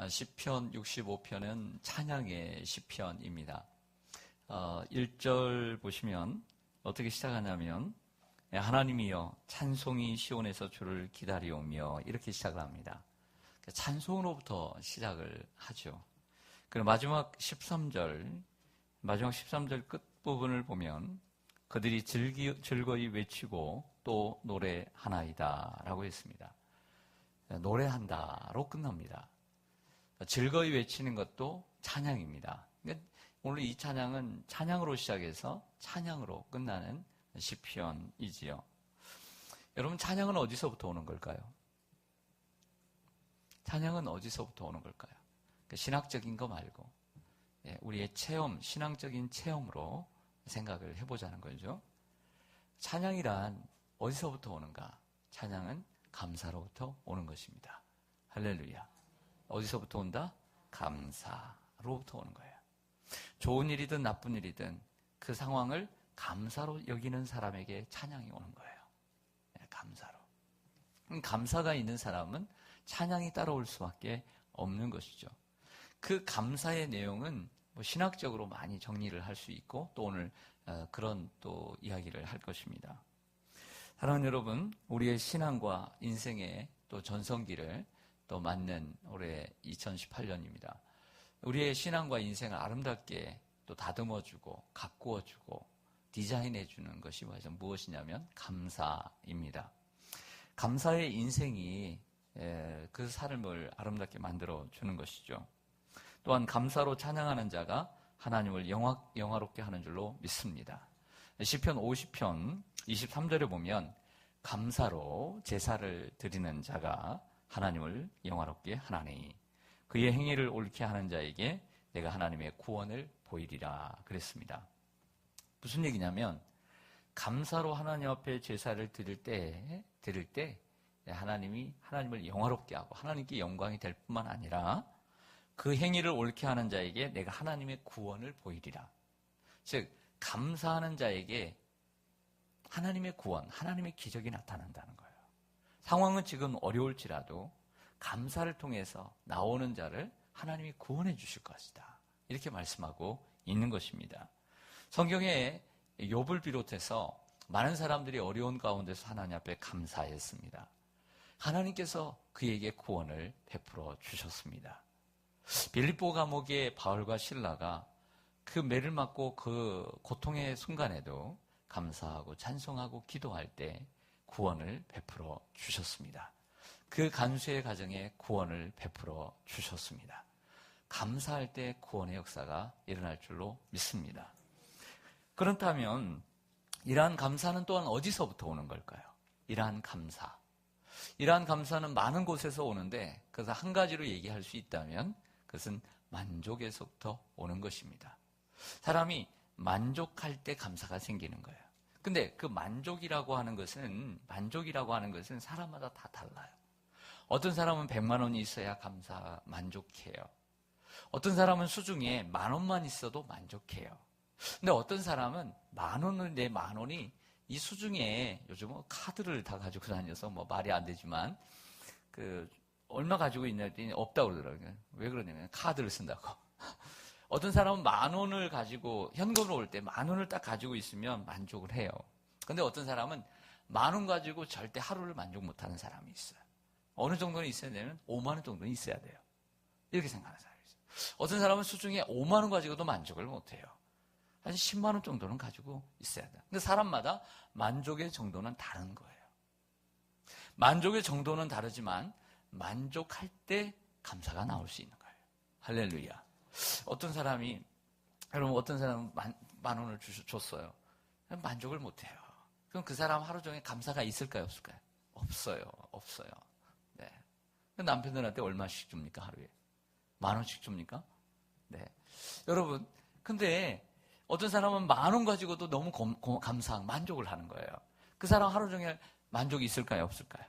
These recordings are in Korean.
시편 65편은 찬양의 시편입니다. 1절 보시면 어떻게 시작하냐면 하나님이여 찬송이 시온에서 주를 기다리오며 이렇게 시작을 합니다. 찬송으로부터 시작을 하죠. 그리고 마지막 13절 끝부분을 보면 그들이 즐거이 외치고 또 노래하나이다 라고 했습니다. 노래한다로 끝납니다. 즐거이 외치는 것도 찬양입니다. 오늘 이 찬양은 찬양으로 시작해서 찬양으로 끝나는 시편이지요. 여러분, 찬양은 어디서부터 오는 걸까요? 찬양은 어디서부터 오는 걸까요? 신학적인 거 말고 우리의 체험, 신앙적인 체험으로 생각을 해보자는 거죠. 찬양이란 어디서부터 오는가? 찬양은 감사로부터 오는 것입니다. 할렐루야. 어디서부터 온다? 감사로부터 오는 거예요. 좋은 일이든 나쁜 일이든 그 상황을 감사로 여기는 사람에게 찬양이 오는 거예요. 감사로. 감사가 있는 사람은 찬양이 따라올 수밖에 없는 것이죠. 그 감사의 내용은 신학적으로 많이 정리를 할 수 있고 또 오늘 그런 또 이야기를 할 것입니다. 사랑하는 여러분, 우리의 신앙과 인생의 또 전성기를 또 맞는 올해 2018년입니다. 우리의 신앙과 인생을 아름답게 또 다듬어주고 가꾸어주고 디자인해주는 것이 무엇이냐면 감사입니다. 감사의 인생이 그 삶을 아름답게 만들어주는 것이죠. 또한 감사로 찬양하는 자가 하나님을 영화롭게 하는 줄로 믿습니다. 시편 50편 23절에 보면 감사로 제사를 드리는 자가 하나님을 영화롭게 하나니 그의 행위를 옳게 하는 자에게 내가 하나님의 구원을 보이리라 그랬습니다. 무슨 얘기냐면 감사로 하나님 앞에 제사를 드릴 때 하나님을 영화롭게 하고 하나님께 영광이 될 뿐만 아니라 그 행위를 옳게 하는 자에게 내가 하나님의 구원을 보이리라. 즉 감사하는 자에게 하나님의 구원, 하나님의 기적이 나타난다는 거예요. 상황은 지금 어려울지라도 감사를 통해서 나오는 자를 하나님이 구원해 주실 것이다. 이렇게 말씀하고 있는 것입니다. 성경에 욥을 비롯해서 많은 사람들이 어려운 가운데서 하나님 앞에 감사했습니다. 하나님께서 그에게 구원을 베풀어 주셨습니다. 빌립보 감옥의 바울과 실라가 그 매를 맞고 그 고통의 순간에도 감사하고 찬송하고 기도할 때 구원을 베풀어 주셨습니다. 그 간수의 가정에 구원을 베풀어 주셨습니다. 감사할 때 구원의 역사가 일어날 줄로 믿습니다. 그렇다면 이러한 감사는 또한 어디서부터 오는 걸까요? 이러한 감사는 많은 곳에서 오는데 그래서 한 가지로 얘기할 수 있다면 그것은 만족에서부터 오는 것입니다. 사람이 만족할 때 감사가 생기는 거예요. 근데 그 만족이라고 하는 것은 사람마다 다 달라요. 어떤 사람은 100만 원이 있어야 만족해요. 어떤 사람은 수중에 10,000원만 있어도 만족해요. 근데 어떤 사람은 내 10,000원이 이 수중에 요즘은 카드를 다 가지고 다녀서 말이 안 되지만 얼마 가지고 있냐 했더니 없다고 그러더라고요. 왜 그러냐면 카드를 쓴다고. 어떤 사람은 10,000원을 가지고 현금으로 올 때 10,000원을 딱 가지고 있으면 만족을 해요. 근데 어떤 사람은 10,000원 가지고 절대 하루를 만족 못하는 사람이 있어요. 어느 정도는 있어야 되면 50,000원 정도는 있어야 돼요. 이렇게 생각하는 사람이 있어요. 어떤 사람은 수중에 50,000원 가지고도 만족을 못해요. 한 100,000원 정도는 가지고 있어야 돼요. 근데 사람마다 만족의 정도는 다른 거예요. 만족의 정도는 다르지만 만족할 때 감사가 나올 수 있는 거예요. 할렐루야. 어떤 사람은 10,000원을 줬어요. 만족을 못해요. 그럼 그 사람 하루 종일 감사가 있을까요, 없을까요? 없어요. 네. 남편들한테 얼마씩 줍니까, 하루에? 10,000원씩 줍니까? 네. 여러분, 근데 어떤 사람은 10,000원 가지고도 너무 만족을 하는 거예요. 그 사람 하루 종일 만족이 있을까요, 없을까요?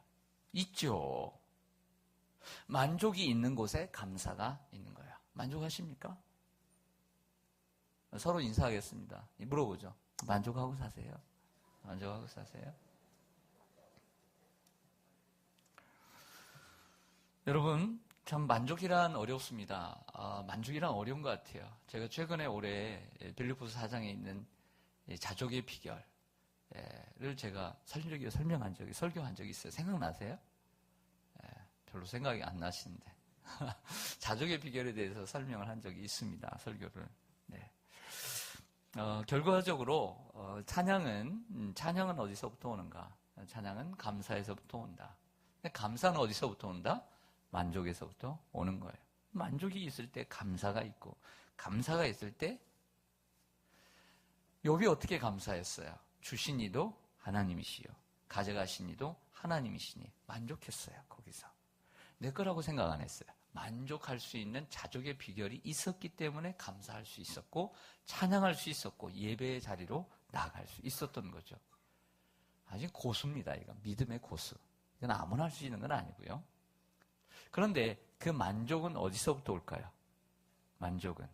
있죠. 만족이 있는 곳에 감사가 있는 거예요. 만족하십니까? 서로 인사하겠습니다. 물어보죠. 만족하고 사세요? 만족하고 사세요? 여러분, 참 만족이란 어렵습니다. 만족이란 어려운 것 같아요. 제가 최근에 올해 빌립보서 4장에 있는 자족의 비결을 제가 설교한 적이 있어요. 생각나세요? 별로 생각이 안 나시는데. 자족의 비결에 대해서 설명을 한 적이 있습니다. 설교를. 네. 결과적으로 찬양은 어디서부터 오는가? 찬양은 감사에서부터 온다. 근데 감사는 어디서부터 온다? 만족에서부터 오는 거예요. 만족이 있을 때 감사가 있고, 감사가 있을 때 욥이 어떻게 감사했어요? 주신 이도 하나님이시요, 가져가신 이도 하나님이시니 만족했어요. 거기서 내 거라고 생각 안 했어요. 만족할 수 있는 자족의 비결이 있었기 때문에 감사할 수 있었고, 찬양할 수 있었고, 예배의 자리로 나아갈 수 있었던 거죠. 아주 고수입니다. 이거 믿음의 고수. 이건 아무나 할 수 있는 건 아니고요. 그런데 그 만족은 어디서부터 올까요? 만족은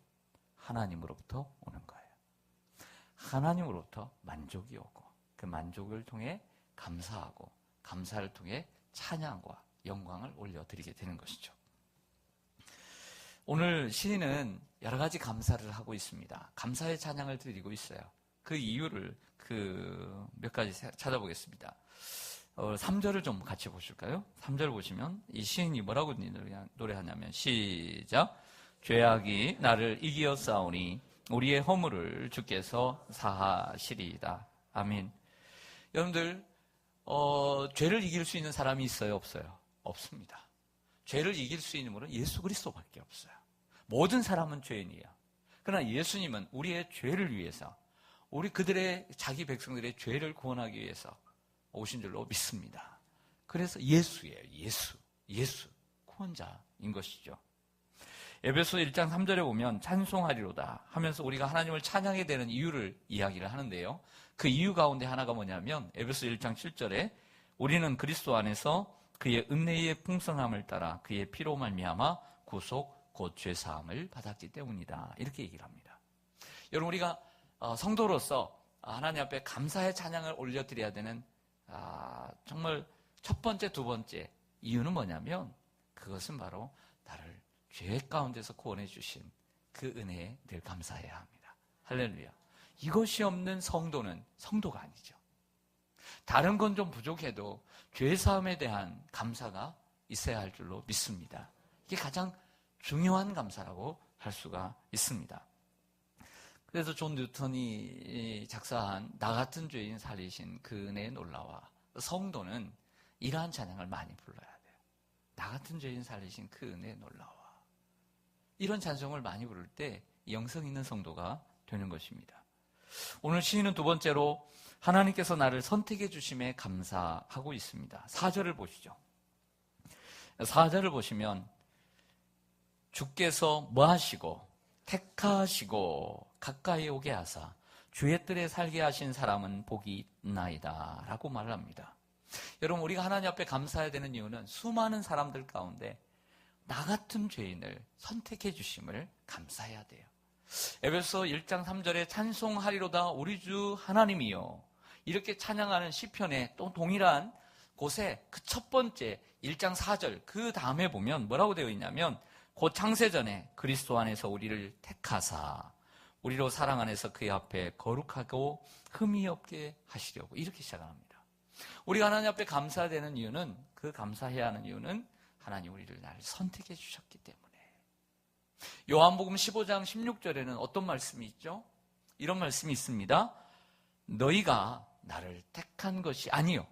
하나님으로부터 오는 거예요. 하나님으로부터 만족이 오고, 그 만족을 통해 감사하고, 감사를 통해 찬양과 영광을 올려드리게 되는 것이죠. 오늘 시인은 여러 가지 감사를 하고 있습니다. 감사의 찬양을 드리고 있어요. 그 이유를 몇 가지 찾아보겠습니다. 3절을 좀 같이 보실까요? 3절 보시면 이 시인이 뭐라고 노래하냐면, 시작. 죄악이 나를 이기어 싸우니 우리의 허물을 주께서 사하시리이다. 아멘. 여러분들, 죄를 이길 수 있는 사람이 있어요? 없어요? 없습니다. 죄를 이길 수 있는 분은 예수 그리스도밖에 없어요. 모든 사람은 죄인이에요. 그러나 예수님은 우리의 죄를 위해서, 우리 자기 백성들의 죄를 구원하기 위해서 오신 줄로 믿습니다. 그래서 예수예요. 예수 구원자인 것이죠. 에베소 1장 3절에 보면 찬송하리로다 하면서 우리가 하나님을 찬양해야 되는 이유를 이야기를 하는데요. 그 이유 가운데 하나가 뭐냐면, 에베소 1장 7절에 우리는 그리스도 안에서 그의 은혜의 풍성함을 따라 그의 피로 말미암아 구속 곧 죄사함을 받았기 때문이다. 이렇게 얘기를 합니다. 여러분, 우리가 성도로서 하나님 앞에 감사의 찬양을 올려드려야 되는 정말 첫 번째, 두 번째 이유는 뭐냐면, 그것은 바로 나를 죄 가운데서 구원해 주신 그 은혜에 늘 감사해야 합니다. 할렐루야. 이것이 없는 성도는 성도가 아니죠. 다른 건 좀 부족해도 죄사함에 대한 감사가 있어야 할 줄로 믿습니다. 이게 가장 중요한 감사라고 할 수가 있습니다. 그래서 존 뉴턴이 작사한 나 같은 죄인 살리신 그 은혜의 놀라와, 성도는 이러한 찬양을 많이 불러야 돼요. 나 같은 죄인 살리신 그 은혜의 놀라와. 이런 찬송을 많이 부를 때 영성 있는 성도가 되는 것입니다. 오늘 시인은 두 번째로 하나님께서 나를 선택해 주심에 감사하고 있습니다. 4절을 보시죠. 4절을 보시면 주께서 뭐 하시고 택하시고 가까이 오게 하사 주의 뜰에 살게 하신 사람은 복이 있나이다 라고 말을 합니다. 여러분, 우리가 하나님 앞에 감사해야 되는 이유는 수많은 사람들 가운데 나 같은 죄인을 선택해 주심을 감사해야 돼요. 에베소 1장 3절에 찬송하리로다 우리 주 하나님이요, 이렇게 찬양하는 시편에 또 동일한 곳에 그 첫 번째 1장 4절 그 다음에 보면 뭐라고 되어 있냐면, 곧 창세전에 그리스도 안에서 우리를 택하사 우리로 사랑 안에서 그의 앞에 거룩하고 흠이 없게 하시려고, 이렇게 시작합니다. 우리가 하나님 앞에 감사되는 이유는, 그 감사해야 하는 이유는 하나님 우리를 날 선택해 주셨기 때문에. 요한복음 15장 16절에는 어떤 말씀이 있죠? 이런 말씀이 있습니다. 너희가 나를 택한 것이 아니요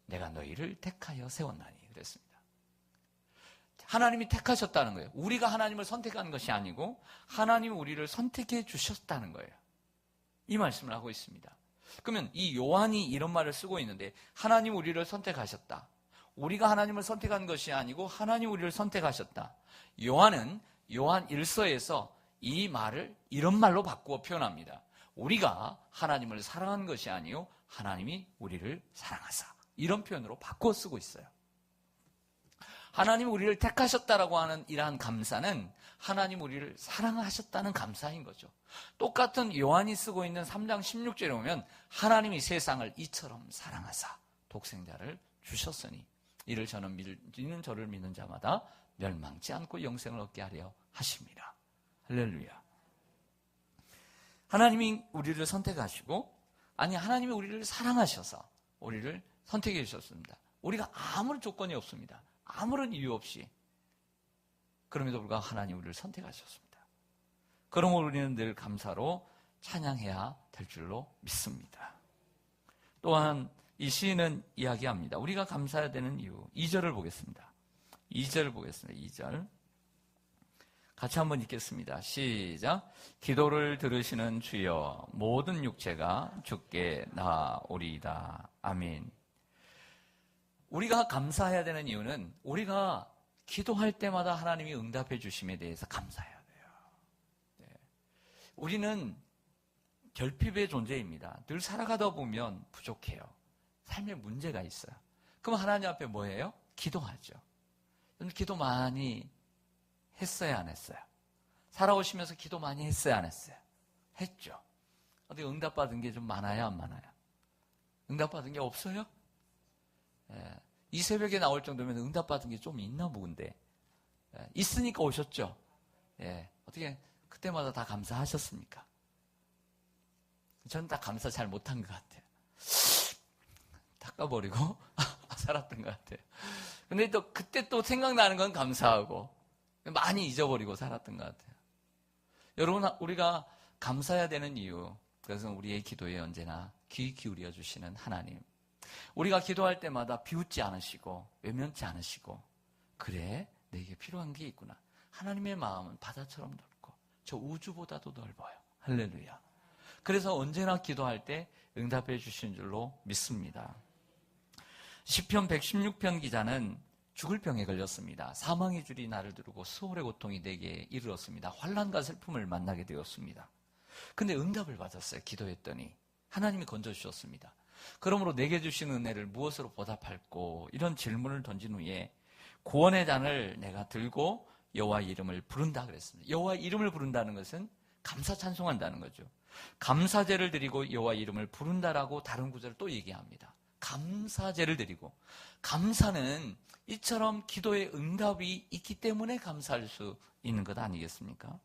내가 너희를 택하여 세웠나니, 그랬습니다. 하나님이 택하셨다는 거예요. 우리가 하나님을 선택한 것이 아니고 하나님이 우리를 선택해 주셨다는 거예요. 이 말씀을 하고 있습니다. 그러면 이 요한이 이런 말을 쓰고 있는데, 하나님 우리를 선택하셨다, 우리가 하나님을 선택한 것이 아니고 하나님 우리를 선택하셨다. 요한은 요한 1서에서 이 말을 이런 말로 바꾸어 표현합니다. 우리가 하나님을 사랑한 것이 아니요 하나님이 우리를 사랑하사, 이런 표현으로 바꾸어 쓰고 있어요. 하나님 우리를 택하셨다라고 하는 이러한 감사는 하나님 우리를 사랑하셨다는 감사인 거죠. 똑같은 요한이 쓰고 있는 3장 16절에 보면 하나님이 세상을 이처럼 사랑하사 독생자를 주셨으니 이를 저는 믿는 자마다 멸망치 않고 영생을 얻게 하려 하십니다. 할렐루야. 하나님이 우리를 선택하시고, 아니 하나님이 우리를 사랑하셔서 우리를 선택해 주셨습니다. 우리가 아무런 조건이 없습니다. 아무런 이유 없이. 그럼에도 불구하고 하나님 우리를 선택하셨습니다. 그러므로 우리는 늘 감사로 찬양해야 될 줄로 믿습니다. 또한 이 시인은 이야기합니다. 우리가 감사해야 되는 이유, 2절을 보겠습니다. 2절을 보겠습니다. 2절. 같이 한번 읽겠습니다. 시작. 기도를 들으시는 주여, 모든 육체가 주께 나아오리이다. 아멘. 우리가 감사해야 되는 이유는 우리가 기도할 때마다 하나님이 응답해 주심에 대해서 감사해야 돼요. 네. 우리는 결핍의 존재입니다. 늘 살아가다 보면 부족해요. 삶에 문제가 있어요. 그럼 하나님 앞에 뭐예요? 기도하죠. 기도 많이 했어요, 안 했어요? 살아오시면서 기도 많이 했어요, 안 했어요? 했죠. 어떻게 응답받은 게 좀 많아요, 안 많아요? 응답받은 게 없어요? 예. 이 새벽에 나올 정도면 응답받은 게 좀 있나 보근데. 예. 있으니까 오셨죠? 예. 어떻게 그때마다 다 감사하셨습니까? 저는 다 감사 잘 못한 것 같아요. 닦아버리고 살았던 것 같아요. 근데 또 그때 또 생각나는 건 감사하고 많이 잊어버리고 살았던 것 같아요. 여러분, 우리가 감사해야 되는 이유, 그것은 우리의 기도에 언제나 귀 기울여 주시는 하나님. 우리가 기도할 때마다 비웃지 않으시고 외면치 않으시고, 그래, 내게 필요한 게 있구나. 하나님의 마음은 바다처럼 넓고 저 우주보다도 넓어요. 할렐루야. 그래서 언제나 기도할 때 응답해 주신 줄로 믿습니다. 시편 116편 기자는 죽을 병에 걸렸습니다. 사망의 줄이 나를 두르고 수월의 고통이 내게 이르렀습니다. 환난과 슬픔을 만나게 되었습니다. 근데 응답을 받았어요. 기도했더니 하나님이 건져주셨습니다. 그러므로 내게 주신 은혜를 무엇으로 보답할꼬? 이런 질문을 던진 후에 구원의 잔을 내가 들고 여호와 이름을 부른다 그랬습니다. 여호와 이름을 부른다는 것은 감사 찬송한다는 거죠. 감사제를 드리고 여호와 이름을 부른다라고 다른 구절을 또 얘기합니다. 감사제를 드리고, 감사는 이처럼 기도의 응답이 있기 때문에 감사할 수 있는 것 아니겠습니까?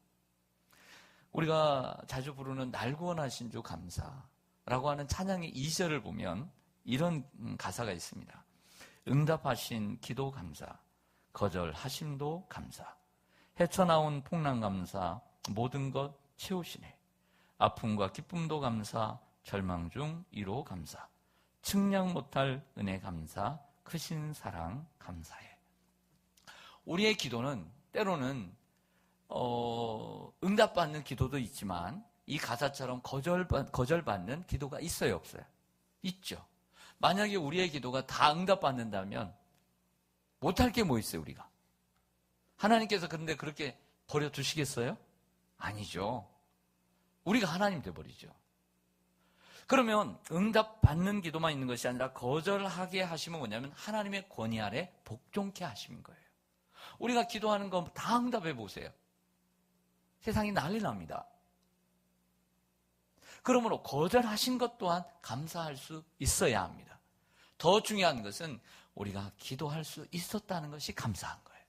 우리가 자주 부르는 날 구원하신 주 감사라고 하는 찬양의 2절을 보면 이런 가사가 있습니다. 응답하신 기도 감사, 거절하심도 감사, 헤쳐나온 풍랑 감사, 모든 것 채우시네. 아픔과 기쁨도 감사, 절망 중 위로 감사, 측량 못할 은혜 감사, 크신 사랑 감사해. 우리의 기도는 때로는 응답받는 기도도 있지만 이 가사처럼 거절받는 기도가 있어요, 없어요? 있죠. 만약에 우리의 기도가 다 응답받는다면 못할 게 뭐 있어요, 우리가? 하나님께서 그런데 그렇게 버려두시겠어요? 아니죠. 우리가 하나님 돼버리죠. 그러면 응답받는 기도만 있는 것이 아니라 거절하게 하시면 뭐냐면 하나님의 권위 아래 복종케 하시는 거예요. 우리가 기도하는 거 다 응답해 보세요. 세상이 난리 납니다. 그러므로 거절하신 것 또한 감사할 수 있어야 합니다. 더 중요한 것은 우리가 기도할 수 있었다는 것이 감사한 거예요.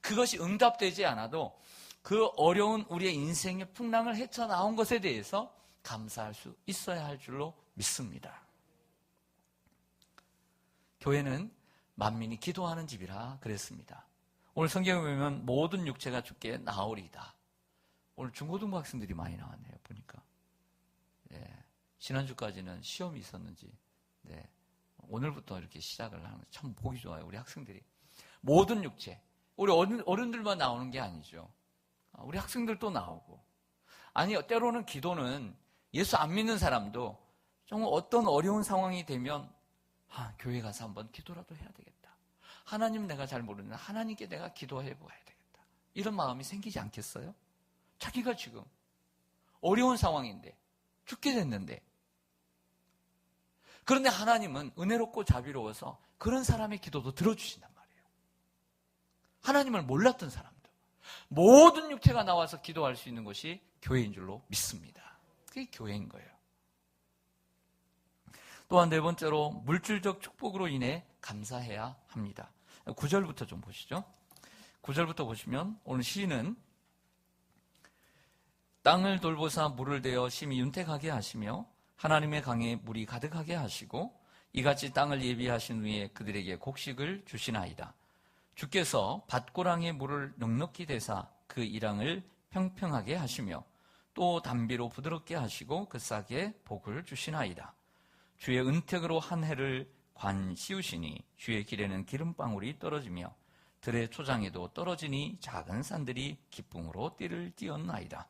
그것이 응답되지 않아도 그 어려운 우리의 인생의 풍랑을 헤쳐나온 것에 대해서 감사할 수 있어야 할 줄로 믿습니다. 교회는 만민이 기도하는 집이라 그랬습니다. 오늘 성경에 보면 모든 육체가 주께 나오리이다. 오늘 중고등부 학생들이 많이 나왔네요, 보니까. 네, 지난주까지는 시험이 있었는지, 네, 오늘부터 이렇게 시작을 하는 거 참 보기 좋아요, 우리 학생들이. 모든 육체. 우리 어른들만 나오는 게 아니죠. 우리 학생들도 나오고. 아니, 때로는 기도는 예수 안 믿는 사람도 정말 어떤 어려운 상황이 되면 교회 가서 한번 기도라도 해야 되겠다. 하나님 내가 잘 모르는데 하나님께 내가 기도해 보아야 되겠다. 이런 마음이 생기지 않겠어요? 자기가 지금 어려운 상황인데 죽게 됐는데, 그런데 하나님은 은혜롭고 자비로워서 그런 사람의 기도도 들어주신단 말이에요. 하나님을 몰랐던 사람도 모든 육체가 나와서 기도할 수 있는 것이 교회인 줄로 믿습니다. 그게 교회인 거예요. 또한 네 번째로 물질적 축복으로 인해 감사해야 합니다. 9절부터 좀 보시죠. 9절부터 보시면 오늘 시인은 땅을 돌보사 물을 대어 심히 윤택하게 하시며 하나님의 강에 물이 가득하게 하시고 이같이 땅을 예비하신 후에 그들에게 곡식을 주시나이다. 주께서 밭고랑에 물을 넉넉히 대사 그 이랑을 평평하게 하시며 또 담비로 부드럽게 하시고 그 싹에 복을 주시나이다. 주의 은택으로 한 해를 관 씌우시니 주의 길에는 기름방울이 떨어지며 들의 초장에도 떨어지니 작은 산들이 기쁨으로 띠를 띄었나이다.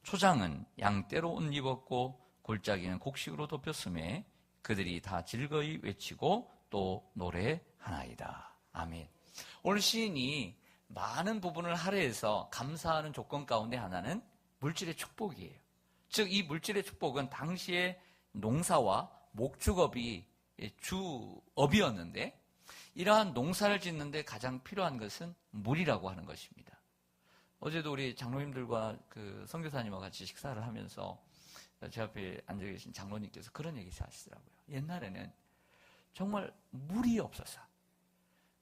초장은 양떼로 옷 입었고 골짜기는 곡식으로 덮였음에 그들이 다 즐거이 외치고 또 노래하나이다. 아멘. 오늘 시인이 많은 부분을 할애해서 감사하는 조건 가운데 하나는 물질의 축복이에요. 즉 이 물질의 축복은 당시의 농사와 목축업이 주업이었는데 이러한 농사를 짓는데 가장 필요한 것은 물이라고 하는 것입니다. 어제도 우리 장로님들과 그 선교사님과 같이 식사를 하면서 제 앞에 앉아 계신 장로님께서 그런 얘기 하시더라고요. 옛날에는 정말 물이 없어서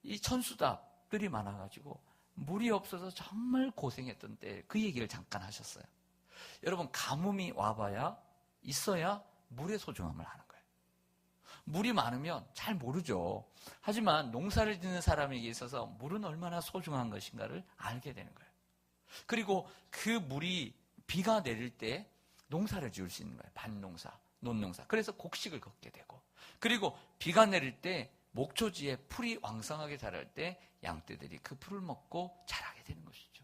이 천수답들이 많아가지고 물이 없어서 정말 고생했던 때 그 얘기를 잠깐 하셨어요. 여러분 가뭄이 와봐야 있어야 물의 소중함을 아는 거예요. 물이 많으면 잘 모르죠. 하지만 농사를 짓는 사람에게 있어서 물은 얼마나 소중한 것인가를 알게 되는 거예요. 그리고 그 물이 비가 내릴 때 농사를 지을 수 있는 거예요. 밭농사, 논농사. 그래서 곡식을 걷게 되고 그리고 비가 내릴 때 목초지에 풀이 왕성하게 자랄 때 양떼들이 그 풀을 먹고 자라게 되는 것이죠.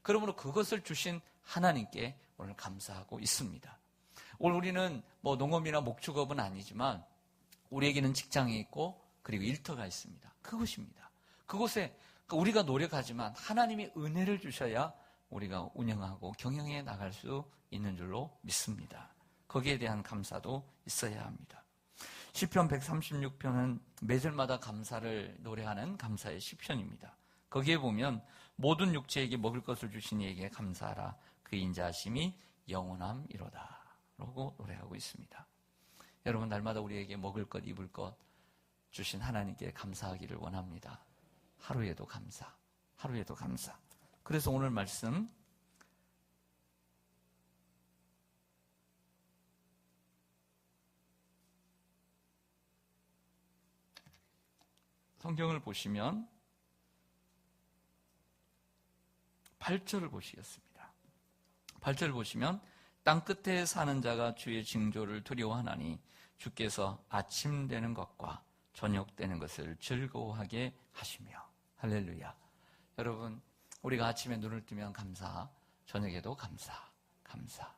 그러므로 그것을 주신 하나님께 오늘 감사하고 있습니다. 오늘 우리는 뭐 농업이나 목축업은 아니지만 우리에게는 직장이 있고 그리고 일터가 있습니다. 그것입니다. 그곳에 우리가 노력하지만 하나님이 은혜를 주셔야 우리가 운영하고 경영해 나갈 수 있는 줄로 믿습니다. 거기에 대한 감사도 있어야 합니다. 시편 136편은 매절마다 감사를 노래하는 감사의 시편입니다. 거기에 보면 모든 육체에게 먹을 것을 주신 이에게 감사하라. 그 인자하심이 영원함이로다 라고 노래하고 있습니다. 여러분 날마다 우리에게 먹을 것, 입을 것 주신 하나님께 감사하기를 원합니다. 하루에도 감사, 하루에도 감사. 그래서 오늘 말씀 성경을 보시면 8절을 보시겠습니다. 8절을 보시면 땅 끝에 사는 자가 주의 징조를 두려워하나니 주께서 아침 되는 것과 저녁 되는 것을 즐거워하게 하시며. 할렐루야. 여러분 우리가 아침에 눈을 뜨면 감사, 저녁에도 감사, 감사.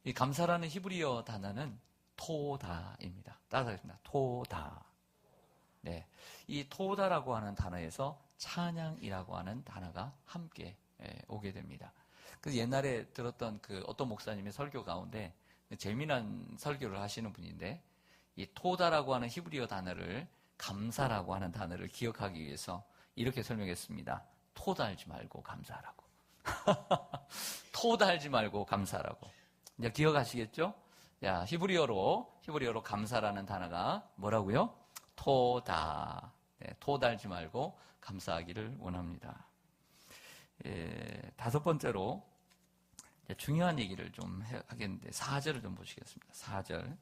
이 감사라는 히브리어 단어는 토다입니다. 따라하겠습니다. 토다. 네, 이 토다라고 하는 단어에서 찬양이라고 하는 단어가 함께 오게 됩니다. 그 옛날에 들었던 그 어떤 목사님의 설교 가운데 재미난 설교를 하시는 분인데 이 토다라고 하는 히브리어 단어를 감사라고 하는 단어를 기억하기 위해서 이렇게 설명했습니다. 토 달지 말고 감사하라고. 토 달지 말고 감사하라고. 이제 기억하시겠죠? 자, 히브리어로 감사라는 단어가 뭐라고요? 토다. 네, 토 달지 말고 감사하기를 원합니다. 다섯 번째로 중요한 얘기를 좀 하겠는데 4절을 좀 보시겠습니다. 4절.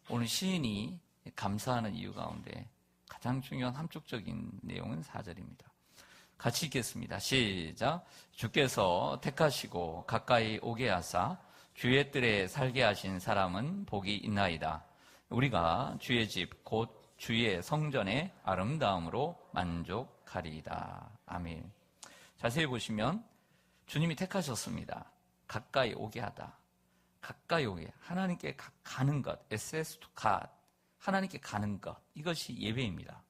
오늘 시인이 감사하는 이유 가운데 가장 중요한 함축적인 내용은 4절입니다. 같이 읽겠습니다. 시작. 주께서 택하시고 가까이 오게 하사 주의 뜰에 살게 하신 사람은 복이 있나이다. 우리가 주의 집 곧 주의 성전의 아름다움으로 만족하리이다. 아멘. 자세히 보시면 주님이 택하셨습니다. 가까이 오게 하다. 가까이 오게. 하나님께 가는 것. access to God. 하나님께 가는 것. 이것이 예배입니다.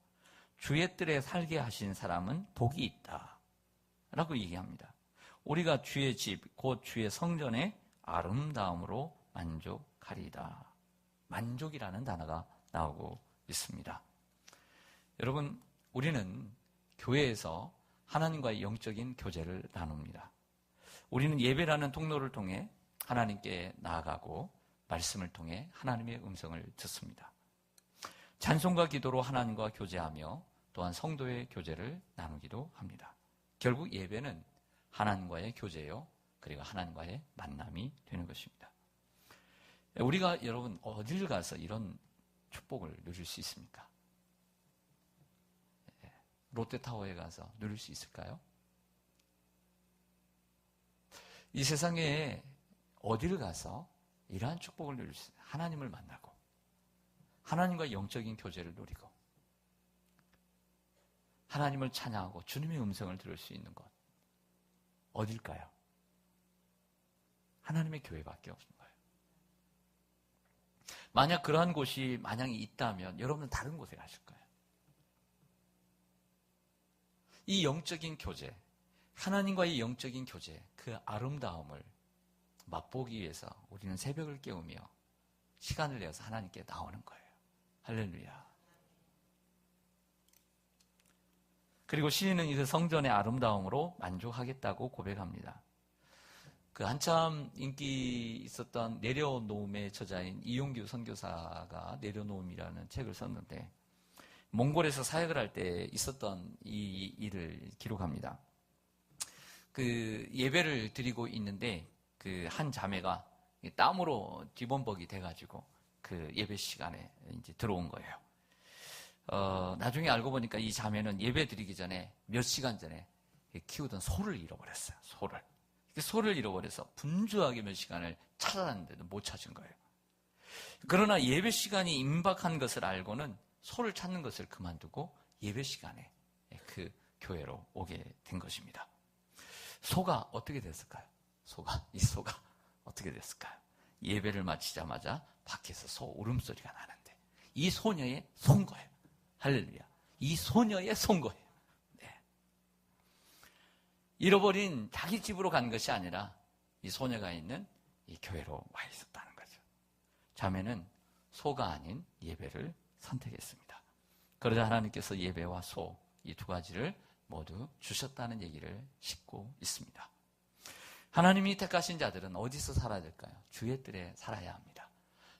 주의 뜰에 살게 하신 사람은 복이 있다. 라고 얘기합니다. 우리가 주의 집, 곧 주의 성전의 아름다움으로 만족하리이다. 만족이라는 단어가 나오고 있습니다. 여러분, 우리는 교회에서 하나님과의 영적인 교제를 나눕니다. 우리는 예배라는 통로를 통해 하나님께 나아가고 말씀을 통해 하나님의 음성을 듣습니다. 찬송과 기도로 하나님과 교제하며 또한 성도의 교제를 나누기도 합니다. 결국 예배는 하나님과의 교제요, 그리고 하나님과의 만남이 되는 것입니다. 우리가 여러분 어딜 가서 이런 축복을 누릴 수 있습니까? 롯데타워에 가서 누릴 수 있을까요? 이 세상에 어디를 가서 이러한 축복을 누릴 수 있어요? 하나님을 만나고 하나님과 영적인 교제를 누리고 하나님을 찬양하고 주님의 음성을 들을 수 있는 것 어딜까요? 하나님의 교회밖에 없는 거예요. 만약 그러한 곳이 만약에 있다면 여러분은 다른 곳에 가실 거예요. 이 영적인 교제, 하나님과의 영적인 교제, 그 아름다움을 맛보기 위해서 우리는 새벽을 깨우며 시간을 내어서 하나님께 나오는 거예요. 할렐루야. 그리고 시인은 이제 성전의 아름다움으로 만족하겠다고 고백합니다. 그 한참 인기 있었던 내려놓음의 저자인 이용규 선교사가 내려놓음이라는 책을 썼는데 몽골에서 사역을 할 때 있었던 이 일을 기록합니다. 그 예배를 드리고 있는데 그 한 자매가 땀으로 뒤범벅이 돼가지고 그 예배 시간에 이제 들어온 거예요. 나중에 알고 보니까 이 자매는 예배 드리기 전에 몇 시간 전에 키우던 소를 잃어버렸어요. 소를 잃어버려서 분주하게 몇 시간을 찾아놨는데도 못 찾은 거예요. 그러나 예배 시간이 임박한 것을 알고는 소를 찾는 것을 그만두고 예배 시간에 그 교회로 오게 된 것입니다. 소가 어떻게 됐을까요? 이 소가 어떻게 됐을까요? 예배를 마치자마자 밖에서 소 울음소리가 나는데 이 소녀의 손 거예요. 할렐루야. 이 소녀의 손 거예요. 네. 잃어버린 자기 집으로 간 것이 아니라 이 소녀가 있는 이 교회로 와 있었다는 거죠. 자매는 소가 아닌 예배를 선택했습니다. 그러자 하나님께서 예배와 소, 이 두 가지를 모두 주셨다는 얘기를 싣고 있습니다. 하나님이 택하신 자들은 어디서 살아야 될까요? 주의 뜰에 살아야 합니다.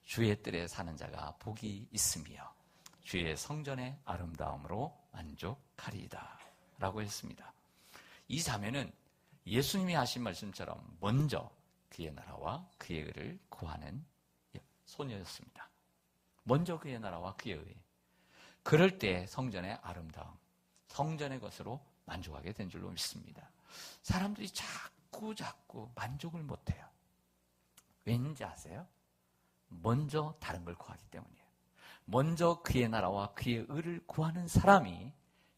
주의 뜰에 사는 자가 복이 있으며 주의 성전의 아름다움으로 만족하리이다 라고 했습니다. 이 자매는 예수님이 하신 말씀처럼 먼저 그의 나라와 그의 의를 구하는 소녀였습니다. 먼저 그의 나라와 그의 의. 그럴 때 성전의 아름다움, 성전의 것으로 만족하게 된 줄로 믿습니다. 사람들이 자꾸 만족을 못해요. 왠지 아세요? 먼저 다른 걸 구하기 때문이에요. 먼저 그의 나라와 그의 의를 구하는 사람이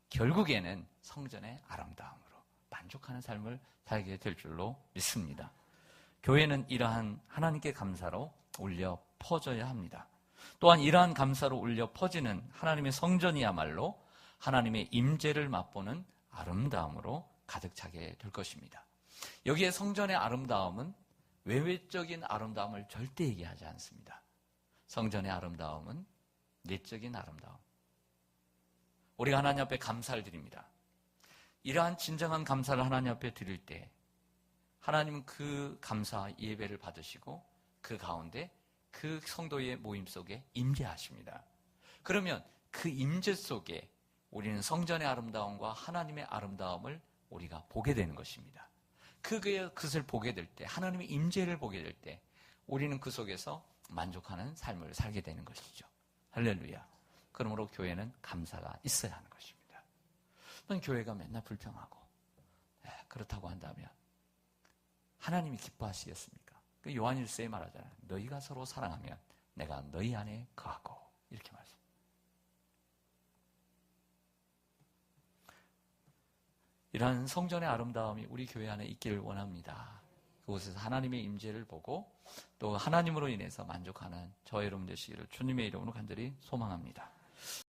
결국에는 성전의 아름다움으로 만족하는 삶을 살게 될 줄로 믿습니다. 교회는 이러한 하나님께 감사로 울려 퍼져야 합니다. 또한 이러한 감사로 울려 퍼지는 하나님의 성전이야말로 하나님의 임재를 맛보는 아름다움으로 가득 차게 될 것입니다. 여기에 성전의 아름다움은 외외적인 아름다움을 절대 얘기하지 않습니다. 성전의 아름다움은 내적인 아름다움. 우리가 하나님 앞에 감사를 드립니다. 이러한 진정한 감사를 하나님 앞에 드릴 때 하나님은 그 감사 예배를 받으시고 그 가운데 그 성도의 모임 속에 임재하십니다. 그러면 그 임재 속에 우리는 성전의 아름다움과 하나님의 아름다움을 우리가 보게 되는 것입니다. 그것을 보게 될 때, 하나님의 임재를 보게 될 때 우리는 그 속에서 만족하는 삶을 살게 되는 것이죠. 할렐루야. 그러므로 교회는 감사가 있어야 하는 것입니다. 교회가 맨날 불평하고 그렇다고 한다면 하나님이 기뻐하시겠습니까? 그 요한일서에 말하잖아요. 너희가 서로 사랑하면 내가 너희 안에 거하고 이렇게 말씀. 이러한 성전의 아름다움이 우리 교회 안에 있기를 원합니다. 그곳에서 하나님의 임재를 보고 또 하나님으로 인해서 만족하는 저와 여러분 되시기를 주님의 이름으로 간절히 소망합니다.